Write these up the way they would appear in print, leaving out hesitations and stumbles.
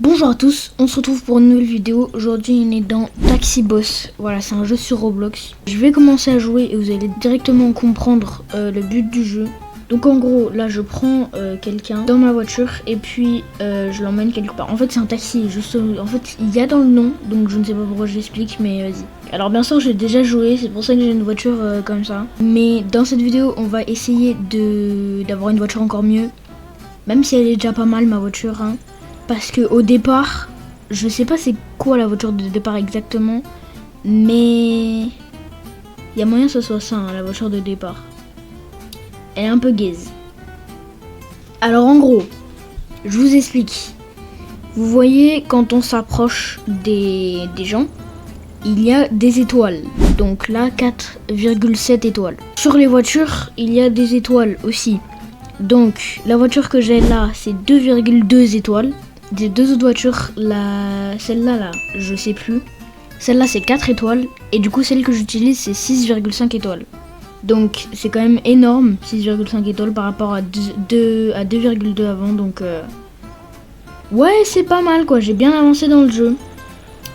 Bonjour à tous, on se retrouve pour une nouvelle vidéo. Aujourd'hui on est dans Taxi Boss. Voilà, c'est un jeu sur Roblox. Je vais commencer à jouer et vous allez directement comprendre le but du jeu. Donc en gros, là je prends quelqu'un dans ma voiture et puis je l'emmène quelque part. En fait c'est un taxi, juste en fait il y a dans le nom, donc je ne sais pas pourquoi je l'explique, mais vas-y. Alors bien sûr j'ai déjà joué, c'est pour ça que j'ai une voiture comme ça. Mais dans cette vidéo on va essayer d'avoir une voiture encore mieux. Même si elle est déjà pas mal ma voiture, hein. Parce que au départ, je sais pas c'est quoi la voiture de départ exactement, mais il y a moyen que ce soit ça, hein, la voiture de départ. Elle est un peu gaze. Alors en gros, je vous explique. Vous voyez quand on s'approche des gens, il y a des étoiles. Donc là 4,7 étoiles. Sur les voitures, il y a des étoiles aussi. Donc la voiture que j'ai là, c'est 2,2 étoiles. Des deux autres voitures, celle-là, là, je sais plus. Celle-là, c'est 4 étoiles. Et du coup, celle que j'utilise, c'est 6,5 étoiles. Donc, c'est quand même énorme, 6,5 étoiles par rapport à 2,2 avant. Donc, ouais, c'est pas mal, quoi. J'ai bien avancé dans le jeu.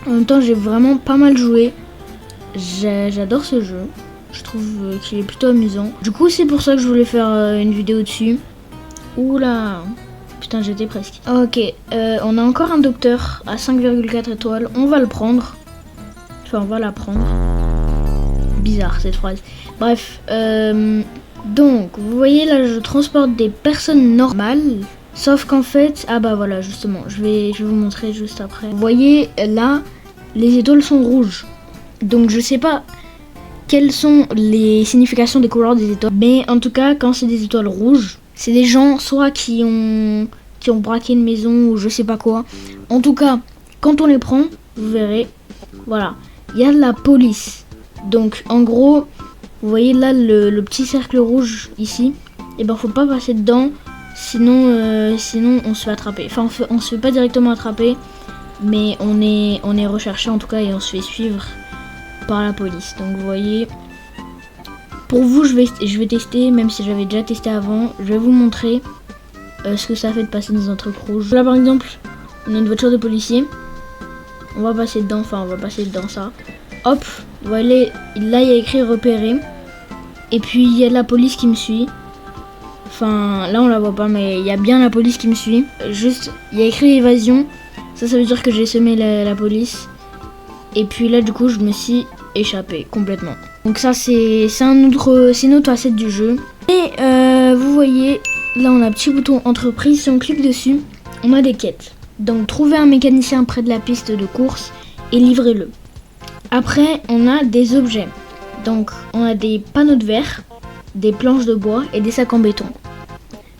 En même temps, j'ai vraiment pas mal joué. J'adore ce jeu. Je trouve qu'il est plutôt amusant. Du coup, c'est pour ça que je voulais faire une vidéo dessus. Oula! Putain, j'étais presque. Ok, on a encore un docteur à 5,4 étoiles. On va le prendre. Enfin, on va la prendre. Bizarre cette phrase. Bref, donc, vous voyez là, je transporte des personnes normales. Sauf qu'en fait, ah bah voilà, justement, je vais vous montrer juste après. Vous voyez là, les étoiles sont rouges. Donc, je sais pas quelles sont les significations des couleurs des étoiles. Mais en tout cas, quand c'est des étoiles rouges, c'est des gens soit qui ont braqué une maison ou je sais pas quoi. En tout cas, quand on les prend, vous verrez, voilà, il y a de la police. Donc en gros, vous voyez là le petit cercle rouge ici. Et ben faut pas passer dedans, sinon on se fait attraper. Enfin on se fait pas directement attraper, mais on est recherché en tout cas et on se fait suivre par la police. Donc vous voyez. Pour vous, je vais tester, même si j'avais déjà testé avant. Je vais vous montrer ce que ça fait de passer dans un truc rouge. Là, par exemple, on a une voiture de policier. On va passer dedans, enfin, on va passer dedans ça. Hop, vous voyez, là, il y a écrit repérer. Et puis, il y a de la police qui me suit. Enfin, là, on la voit pas, mais il y a bien la police qui me suit. Juste, il y a écrit évasion. Ça veut dire que j'ai semé la police. Et puis là, du coup, je me suis échappé complètement. Donc ça c'est une autre facette du jeu. Et vous voyez, là on a un petit bouton entreprise, si on clique dessus, on a des quêtes. Donc trouver un mécanicien près de la piste de course et livrez-le. Après on a des objets. Donc on a des panneaux de verre, des planches de bois et des sacs en béton.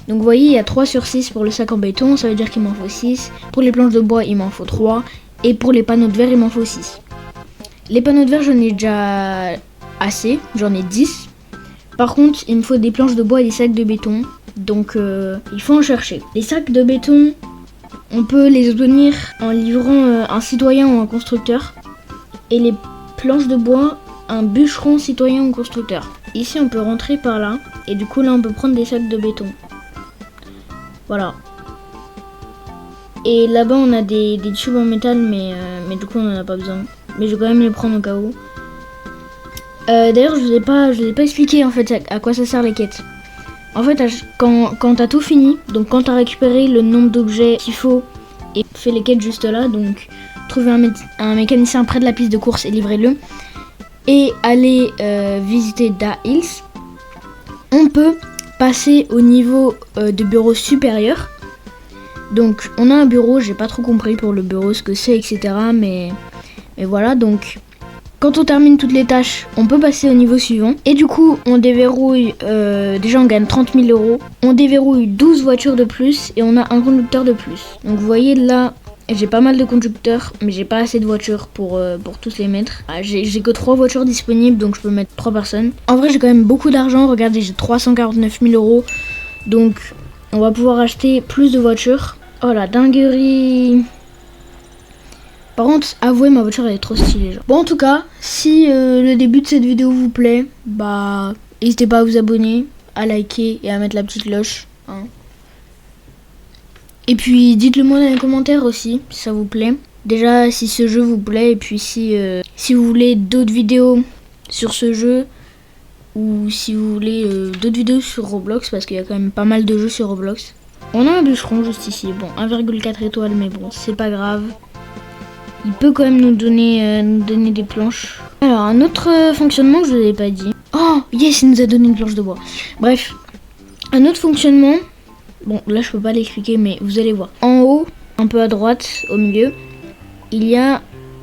Donc vous voyez il y a 3 sur 6 pour le sac en béton, ça veut dire qu'il m'en faut 6. Pour les planches de bois il m'en faut 3. Et pour les panneaux de verre il m'en faut 6. Les panneaux de verre j'en ai déjà assez, j'en ai 10. Par contre, il me faut des planches de bois et des sacs de béton. Donc, il faut en chercher. Les sacs de béton, on peut les obtenir en livrant un citoyen ou un constructeur. Et les planches de bois, un bûcheron, citoyen ou constructeur. Ici, on peut rentrer par là. Et du coup, là, on peut prendre des sacs de béton. Voilà. Et là-bas, on a des tubes en métal, mais du coup, on n'en a pas besoin. Mais je vais quand même les prendre au cas où. D'ailleurs, je vous ai pas expliqué en fait à quoi ça sert les quêtes. En fait, quand t'as tout fini, donc quand t'as récupéré le nombre d'objets qu'il faut et fait les quêtes juste là, donc trouver un mécanicien près de la piste de course et livrez-le, et aller visiter Da Hills, on peut passer au niveau de bureau supérieur. Donc on a un bureau, j'ai pas trop compris pour le bureau ce que c'est, etc. Mais voilà, donc quand on termine toutes les tâches, on peut passer au niveau suivant. Et du coup, on déverrouille, déjà on gagne 30 000 euros. On déverrouille 12 voitures de plus et on a un conducteur de plus. Donc vous voyez là, j'ai pas mal de conducteurs, mais j'ai pas assez de voitures pour tous les mettre. J'ai que 3 voitures disponibles, donc je peux mettre 3 personnes. En vrai, j'ai quand même beaucoup d'argent. Regardez, j'ai 349 000 euros. Donc on va pouvoir acheter plus de voitures. Oh la dinguerie! Par contre, avouez, ma voiture elle est trop stylée. Genre. Bon, en tout cas, si le début de cette vidéo vous plaît, bah n'hésitez pas à vous abonner, à liker et à mettre la petite cloche. Hein. Et puis dites-le moi dans les commentaires aussi si ça vous plaît. Déjà si ce jeu vous plaît et puis si vous voulez d'autres vidéos sur ce jeu ou si vous voulez d'autres vidéos sur Roblox parce qu'il y a quand même pas mal de jeux sur Roblox. On a un bûcheron juste ici, bon 1,4 étoiles mais bon c'est pas grave. Il peut quand même nous donner des planches. Alors un autre fonctionnement que je vous avais pas dit. Oh yes, il nous a donné une planche de bois. Bref, un autre fonctionnement. Bon là je peux pas l'expliquer mais vous allez voir. En haut, un peu à droite, au milieu, il y a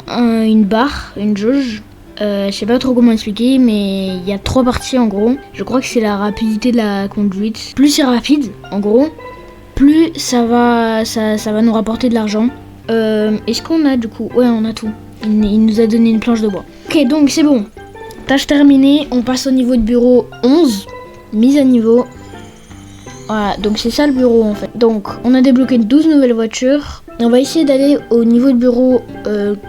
une barre, une jauge. Je sais pas trop comment expliquer mais il y a 3 parties en gros. Je crois que c'est la rapidité de la conduite. Plus c'est rapide en gros, plus ça va nous rapporter de l'argent. Est-ce qu'on a du coup? Ouais, on a tout. Il nous a donné une planche de bois. Ok, donc c'est bon. Tâche terminée. On passe au niveau de bureau 11. Mise à niveau. Voilà, donc c'est ça le bureau en fait. Donc, on a débloqué 12 nouvelles voitures. On va essayer d'aller au niveau de bureau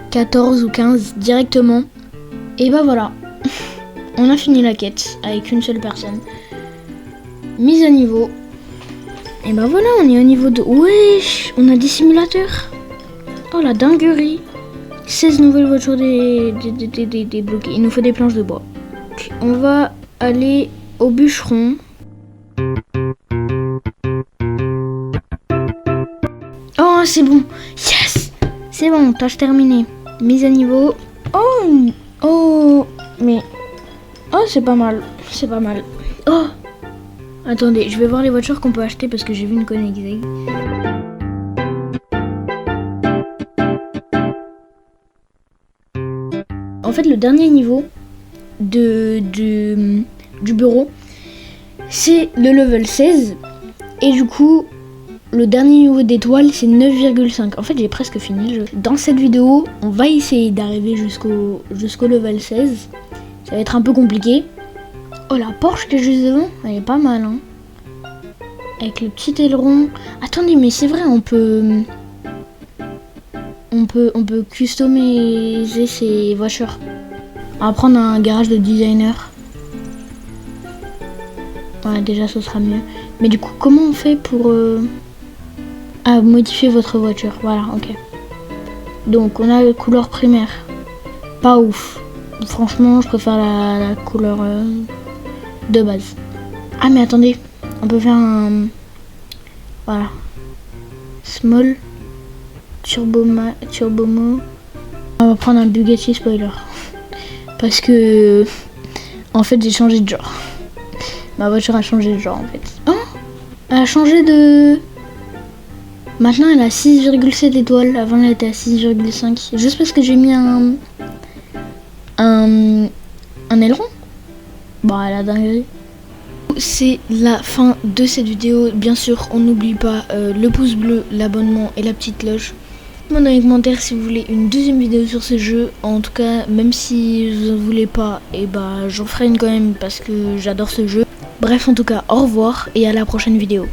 14 ou 15 directement. Et bah voilà. On a fini la quête avec une seule personne. Mise à niveau. Et bah voilà, on est au niveau de... Wesh, on a des simulateurs. Oh la dinguerie. 16 nouvelles voitures débloquées. Il nous faut des planches de bois. Okay. On va aller au bûcheron. Oh c'est bon. Yes. C'est bon, tâche terminée. Mise à niveau. Oh mais... Oh c'est pas mal. C'est pas mal. Oh attendez, je vais voir les voitures qu'on peut acheter parce que j'ai vu une Koenigsegg. En fait, le dernier niveau du bureau, c'est le level 16. Et du coup, le dernier niveau d'étoiles, c'est 9,5. En fait, j'ai presque fini le jeu. Dans cette vidéo, on va essayer d'arriver jusqu'au level 16. Ça va être un peu compliqué. Oh, la Porsche qui est juste devant, elle est pas mal, hein. Avec le petit aileron. Attendez, mais c'est vrai, on peut customiser ces voitures. On va prendre un garage de designer. Ouais, déjà, ce sera mieux. Mais du coup, comment on fait pour modifier votre voiture? Voilà, ok. Donc, on a la couleur primaire. Pas ouf. Franchement, je préfère la couleur de base. Ah, mais attendez. On peut faire un... Voilà. Small. Turbomo. On va prendre un Bugatti spoiler. Parce que... En fait, j'ai changé de genre. Ma voiture a changé de genre, en fait. Oh, elle a changé de... Maintenant, elle a 6,7 étoiles. Avant, elle était à 6,5. Juste parce que j'ai mis un aileron. Bah, elle a dinguerie. C'est la fin de cette vidéo. Bien sûr, on n'oublie pas le pouce bleu, l'abonnement et la petite cloche. Dites-moi dans les commentaires si vous voulez une deuxième vidéo sur ce jeu. En tout cas, même si vous ne voulez pas, et bah j'en ferai une quand même parce que j'adore ce jeu. Bref, en tout cas, au revoir et à la prochaine vidéo.